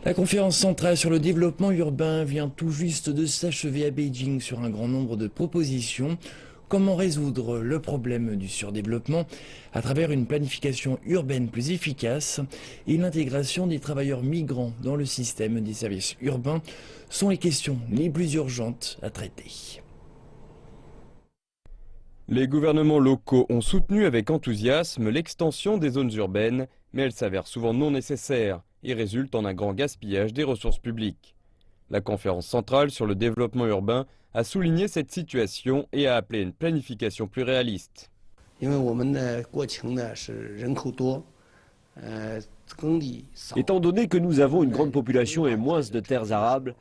La conférence centrale sur le développement urbain vient tout juste de s'achever à Beijing sur un grand nombre de propositions. Comment résoudre le problème du surdéveloppement à travers une planification urbaine plus efficace et l'intégration des travailleurs migrants dans le système des services urbains sont les questions les plus urgentes à traiter. Les gouvernements locaux ont soutenu avec enthousiasme l'extension des zones urbaines, mais elle s'avère souvent non nécessaire et résulte en un grand gaspillage des ressources publiques. La conférence centrale sur le développement urbain a souligné cette situation et a appelé une planification plus réaliste. Étant donné que nous avons une grande population et moins de terres arables,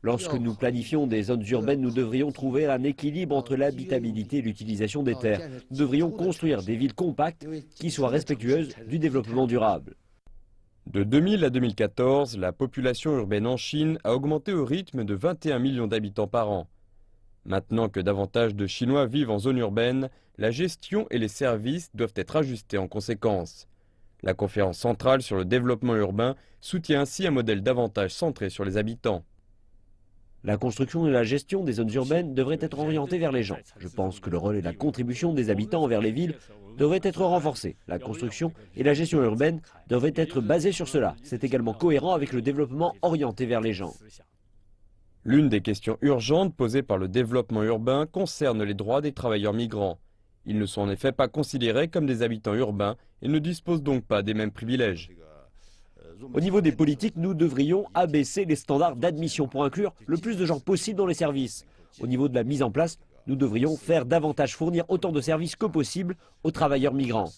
lorsque nous planifions des zones urbaines, nous devrions trouver un équilibre entre l'habitabilité et l'utilisation des terres. Nous devrions construire des villes compactes qui soient respectueuses du développement durable. De 2000 à 2014, la population urbaine en Chine a augmenté au rythme de 21 millions d'habitants par an. Maintenant que davantage de Chinois vivent en zone urbaine, la gestion et les services doivent être ajustés en conséquence. La conférence centrale sur le développement urbain soutient ainsi un modèle davantage centré sur les habitants. La construction et la gestion des zones urbaines devraient être orientées vers les gens. Je pense que le rôle et la contribution des habitants envers les villes devraient être renforcés. La construction et la gestion urbaine devraient être basées sur cela. C'est également cohérent avec le développement orienté vers les gens. L'une des questions urgentes posées par le développement urbain concerne les droits des travailleurs migrants. Ils ne sont en effet pas considérés comme des habitants urbains et ne disposent donc pas des mêmes privilèges. Au niveau des politiques, nous devrions abaisser les standards d'admission pour inclure le plus de gens possible dans les services. Au niveau de la mise en place, nous devrions faire davantage fournir autant de services que possible aux travailleurs migrants.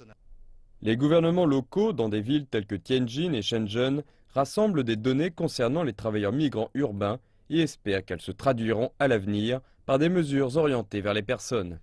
Les gouvernements locaux dans des villes telles que Tianjin et Shenzhen rassemblent des données concernant les travailleurs migrants urbains et espèrent qu'elles se traduiront à l'avenir par des mesures orientées vers les personnes.